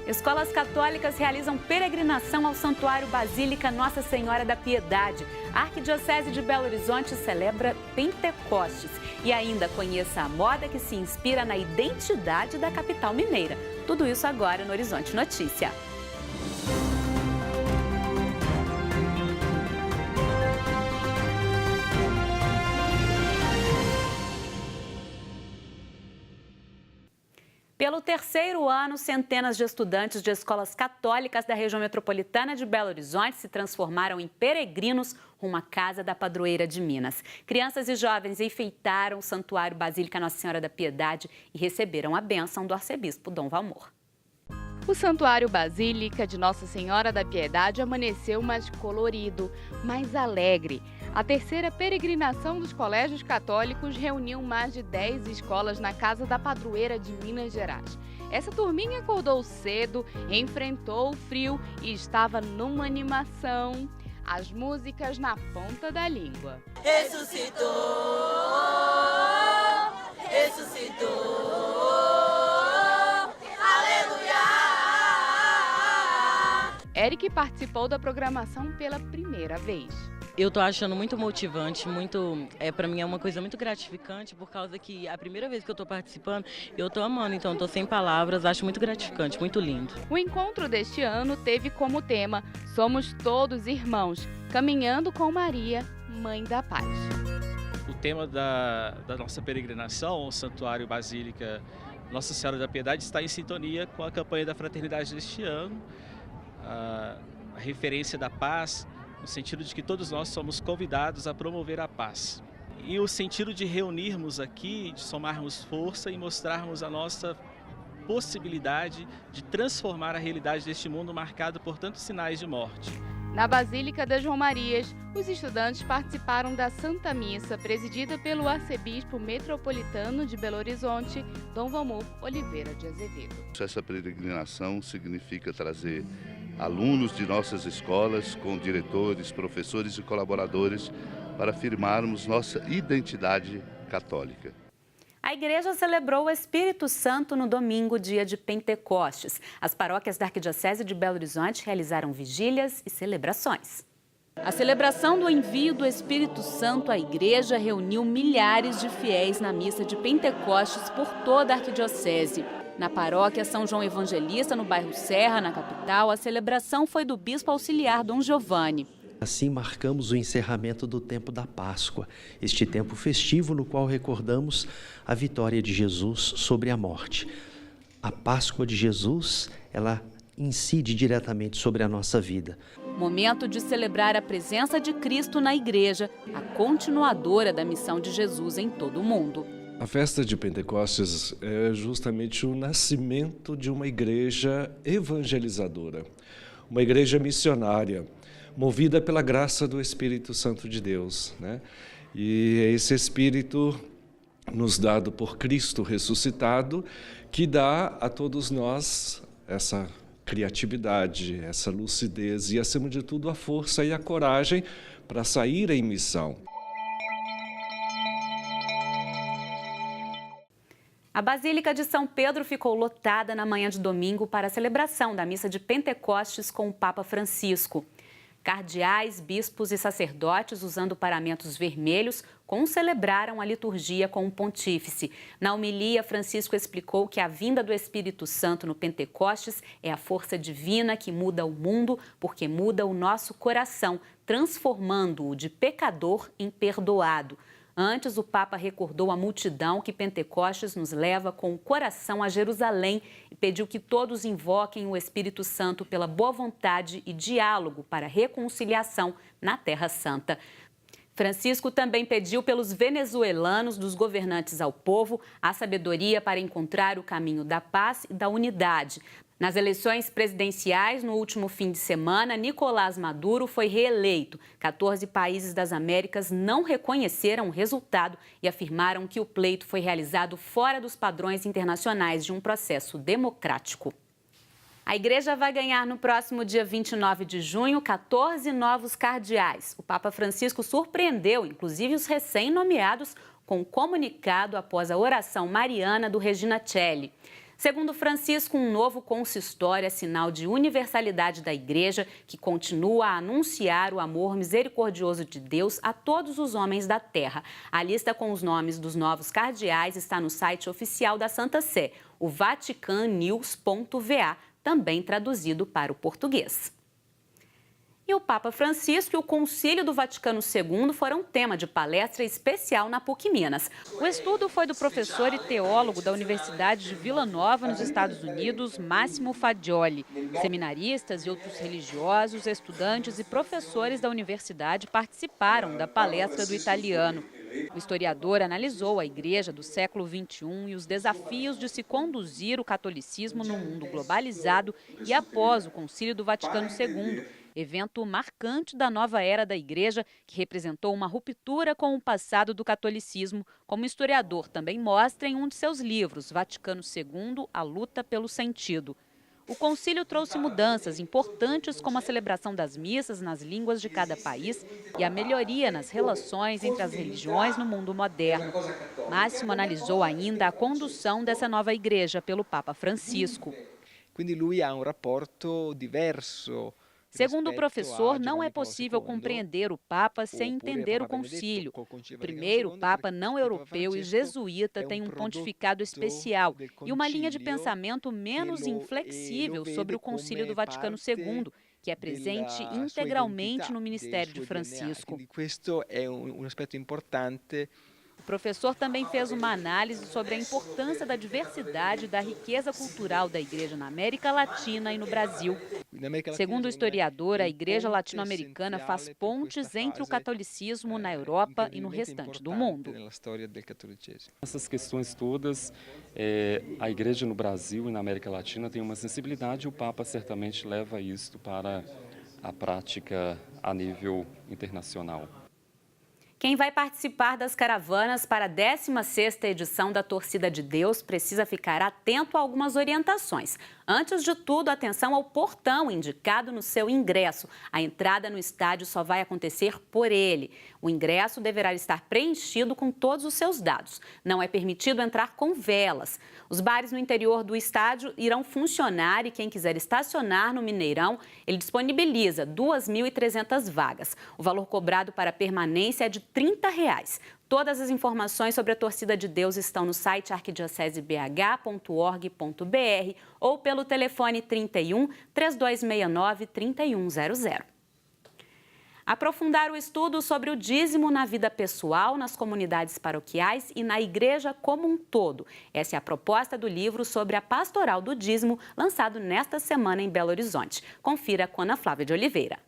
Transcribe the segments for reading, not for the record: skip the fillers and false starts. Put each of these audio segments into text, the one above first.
Escolas católicas realizam peregrinação ao Santuário Basílica Nossa Senhora da Piedade. A Arquidiocese de Belo Horizonte celebra Pentecostes. E ainda conheça a moda que se inspira na identidade da capital mineira. Tudo isso agora no Horizonte Notícia. Pelo terceiro ano, centenas de estudantes de escolas católicas da região metropolitana de Belo Horizonte se transformaram em peregrinos rumo à Casa da Padroeira de Minas. Crianças e jovens enfeitaram o Santuário Basílica Nossa Senhora da Piedade e receberam a bênção do arcebispo Dom Valmor. O Santuário Basílica de Nossa Senhora da Piedade amanheceu mais colorido, mais alegre. A terceira peregrinação dos colégios católicos reuniu mais de 10 escolas na Casa da Padroeira de Minas Gerais. Essa turminha acordou cedo, enfrentou o frio e estava numa animação. As músicas na ponta da língua. Ressuscitou, ressuscitou. Eric participou da programação pela primeira vez. Eu tô achando muito motivante, para mim é uma coisa muito gratificante, por causa que a primeira vez que eu tô participando, eu tô amando, então tô sem palavras, acho muito gratificante, muito lindo. O encontro deste ano teve como tema Somos Todos Irmãos, caminhando com Maria, Mãe da Paz. O tema da nossa peregrinação, o Santuário Basílica Nossa Senhora da Piedade, está em sintonia com a campanha da Fraternidade deste ano, a referência da paz, no sentido de que todos nós somos convidados a promover a paz. E o sentido de reunirmos aqui, de somarmos força e mostrarmos a nossa possibilidade de transformar a realidade deste mundo marcado por tantos sinais de morte. Na Basílica das Romarias, os estudantes participaram da Santa Missa, presidida pelo arcebispo metropolitano de Belo Horizonte, Dom Valmor Oliveira de Azevedo. Essa peregrinação significa trazer alunos de nossas escolas, com diretores, professores e colaboradores, para afirmarmos nossa identidade católica. A igreja celebrou o Espírito Santo no domingo, dia de Pentecostes. As paróquias da Arquidiocese de Belo Horizonte realizaram vigílias e celebrações. A celebração do envio do Espírito Santo à igreja reuniu milhares de fiéis na missa de Pentecostes por toda a Arquidiocese. Na paróquia São João Evangelista, no bairro Serra, na capital, a celebração foi do bispo auxiliar Dom Giovanni. Assim marcamos o encerramento do tempo da Páscoa, este tempo festivo no qual recordamos a vitória de Jesus sobre a morte. A Páscoa de Jesus, ela incide diretamente sobre a nossa vida. Momento de celebrar a presença de Cristo na igreja, a continuadora da missão de Jesus em todo o mundo. A festa de Pentecostes é justamente o nascimento de uma igreja evangelizadora, uma igreja missionária, movida pela graça do Espírito Santo de Deus, né? E é esse Espírito nos dado por Cristo ressuscitado que dá a todos nós essa criatividade, essa lucidez e, acima de tudo, a força e a coragem para sair em missão. A Basílica de São Pedro ficou lotada na manhã de domingo para a celebração da missa de Pentecostes com o Papa Francisco. Cardeais, bispos e sacerdotes, usando paramentos vermelhos, concelebraram a liturgia com o pontífice. Na homilia, Francisco explicou que a vinda do Espírito Santo no Pentecostes é a força divina que muda o mundo, porque muda o nosso coração, transformando-o de pecador em perdoado. Antes, o Papa recordou à multidão que Pentecostes nos leva com o coração a Jerusalém e pediu que todos invoquem o Espírito Santo pela boa vontade e diálogo para a reconciliação na Terra Santa. Francisco também pediu pelos venezuelanos, dos governantes ao povo, a sabedoria para encontrar o caminho da paz e da unidade. Nas eleições presidenciais, no último fim de semana, Nicolás Maduro foi reeleito. 14 países das Américas não reconheceram o resultado e afirmaram que o pleito foi realizado fora dos padrões internacionais de um processo democrático. A igreja vai ganhar no próximo dia 29 de junho 14 novos cardeais. O Papa Francisco surpreendeu, inclusive, os recém-nomeados com um comunicado após a oração mariana do Regina Coeli. Segundo Francisco, um novo consistório é sinal de universalidade da Igreja, que continua a anunciar o amor misericordioso de Deus a todos os homens da terra. A lista com os nomes dos novos cardeais está no site oficial da Santa Sé, o vaticannews.va, também traduzido para o português. E o Papa Francisco e o Concílio do Vaticano II foram tema de palestra especial na PUC Minas. O estudo foi do professor e teólogo da Universidade de Vila Nova, nos Estados Unidos, Máximo Fagioli. Seminaristas e outros religiosos, estudantes e professores da universidade participaram da palestra do italiano. O historiador analisou a Igreja do século XXI e os desafios de se conduzir o catolicismo no mundo globalizado e após o Concílio do Vaticano II, evento marcante da nova era da Igreja, que representou uma ruptura com o passado do catolicismo, como o historiador também mostra em um de seus livros, Vaticano II, A Luta pelo Sentido. O concílio trouxe mudanças importantes como a celebração das missas nas línguas de cada país e a melhoria nas relações entre as religiões no mundo moderno. Máximo analisou ainda a condução dessa nova igreja pelo Papa Francisco. Quindi lui ha un rapporto diverso. Segundo o professor, não é possível compreender o Papa sem entender o concílio. O primeiro Papa não europeu e jesuíta tem um pontificado especial e uma linha de pensamento menos inflexível sobre o Concílio do Vaticano II, que é presente integralmente no ministério de Francisco. Questo è un aspetto importante. O professor também fez uma análise sobre a importância da diversidade e da riqueza cultural da Igreja na América Latina e no Brasil. Segundo o historiador, a Igreja latino-americana faz pontes entre o catolicismo na Europa e no restante do mundo. Essas questões todas, a Igreja no Brasil e na América Latina tem uma sensibilidade e o Papa certamente leva isso para a prática a nível internacional. Quem vai participar das caravanas para a 16ª edição da Torcida de Deus precisa ficar atento a algumas orientações. Antes de tudo, atenção ao portão indicado no seu ingresso. A entrada no estádio só vai acontecer por ele. O ingresso deverá estar preenchido com todos os seus dados. Não é permitido entrar com velas. Os bares no interior do estádio irão funcionar e quem quiser estacionar no Mineirão, ele disponibiliza 2.300 vagas. O valor cobrado para permanência é de R$30. Todas as informações sobre a Torcida de Deus estão no site arquidiocesebh.org.br ou pelo telefone 31 3269 3100. Aprofundar o estudo sobre o dízimo na vida pessoal, nas comunidades paroquiais e na igreja como um todo. Essa é a proposta do livro sobre a pastoral do dízimo, lançado nesta semana em Belo Horizonte. Confira com Ana Flávia de Oliveira.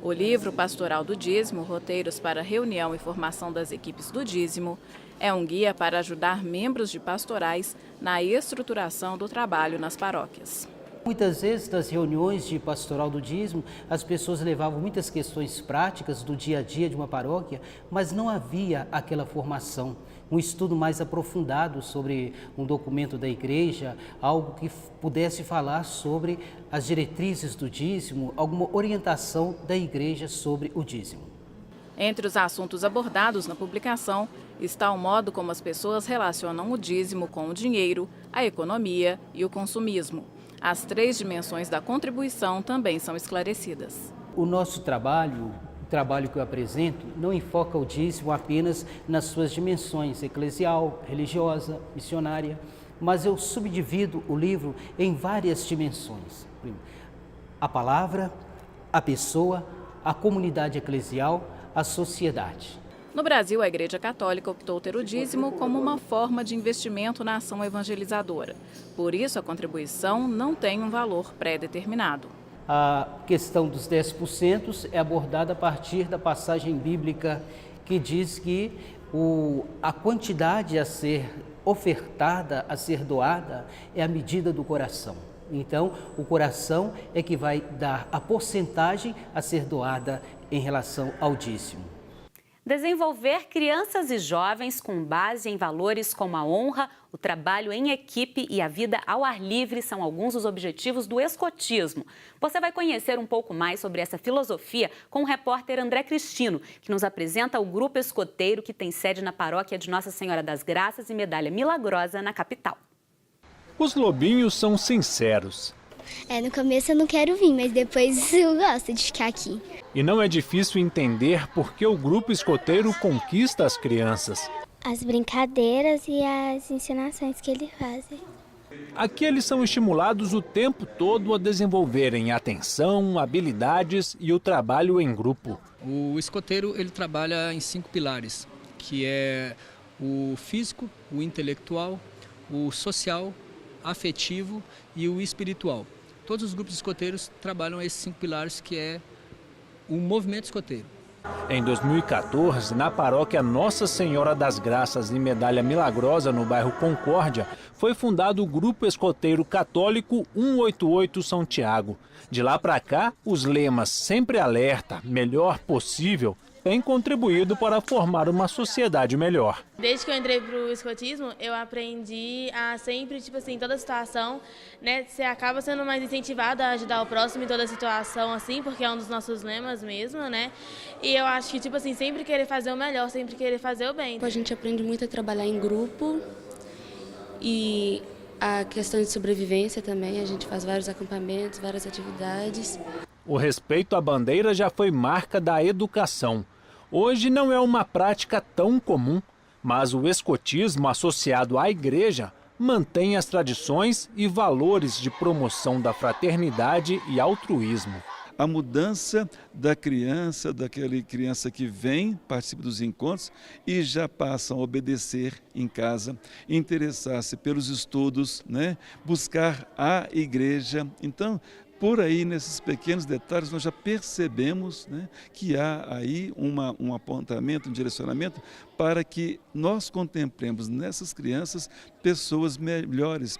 O livro Pastoral do Dízimo, Roteiros para Reunião e Formação das Equipes do Dízimo, é um guia para ajudar membros de pastorais na estruturação do trabalho nas paróquias. Muitas vezes, nas reuniões de pastoral do dízimo, as pessoas levavam muitas questões práticas do dia a dia de uma paróquia, mas não havia aquela formação, um estudo mais aprofundado sobre um documento da igreja, algo que pudesse falar sobre as diretrizes do dízimo, alguma orientação da igreja sobre o dízimo. Entre os assuntos abordados na publicação está o modo como as pessoas relacionam o dízimo com o dinheiro, a economia e o consumismo. As 3 dimensões da contribuição também são esclarecidas. O nosso trabalho, o trabalho que eu apresento, não enfoca o dízimo apenas nas suas dimensões eclesial, religiosa, missionária, mas eu subdivido o livro em várias dimensões. A palavra, a pessoa, a comunidade eclesial, a sociedade. No Brasil, a Igreja Católica optou ter o dízimo como uma forma de investimento na ação evangelizadora. Por isso, a contribuição não tem um valor pré-determinado. A questão dos 10% é abordada a partir da passagem bíblica que diz que a quantidade a ser ofertada, a ser doada, é a medida do coração. Então, o coração é que vai dar a porcentagem a ser doada em relação ao dízimo. Desenvolver crianças e jovens com base em valores como a honra, o trabalho em equipe e a vida ao ar livre são alguns dos objetivos do escotismo. Você vai conhecer um pouco mais sobre essa filosofia com o repórter André Cristino, que nos apresenta o grupo escoteiro que tem sede na paróquia de Nossa Senhora das Graças e Medalha Milagrosa, na capital. Os lobinhos são sinceros. No começo eu não quero vir, mas depois eu gosto de ficar aqui. E não é difícil entender por que o grupo escoteiro conquista as crianças. As brincadeiras e as ensinações que ele faz. Aqui eles são estimulados o tempo todo a desenvolverem atenção, habilidades e o trabalho em grupo. O escoteiro ele trabalha em 5 pilares, que é o físico, o intelectual, o social, afetivo e o espiritual. Todos os grupos escoteiros trabalham esses 5 pilares, que é o movimento escoteiro. Em 2014, na paróquia Nossa Senhora das Graças e Medalha Milagrosa, no bairro Concórdia, foi fundado o Grupo Escoteiro Católico 188 São Tiago. De lá para cá, os lemas Sempre Alerta, Melhor Possível, têm contribuído para formar uma sociedade melhor. Desde que eu entrei para o escotismo, eu aprendi a sempre, em toda situação, né, você acaba sendo mais incentivado a ajudar o próximo em toda situação, assim, porque é um dos nossos lemas mesmo, né? E eu acho que, sempre querer fazer o melhor, sempre querer fazer o bem. A gente aprende muito a trabalhar em grupo e a questão de sobrevivência também, a gente faz vários acampamentos, várias atividades. O respeito à bandeira já foi marca da educação. Hoje não é uma prática tão comum, mas o escotismo associado à igreja mantém as tradições e valores de promoção da fraternidade e altruísmo. A mudança da criança, daquela criança que vem, participa dos encontros e já passam a obedecer em casa, interessar-se pelos estudos, né? Buscar a igreja. Então, por aí, nesses pequenos detalhes, nós já percebemos, né, que há aí um apontamento, um direcionamento para que nós contemplemos nessas crianças pessoas melhores.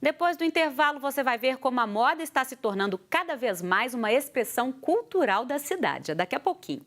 Depois do intervalo, você vai ver como a moda está se tornando cada vez mais uma expressão cultural da cidade. É daqui a pouquinho.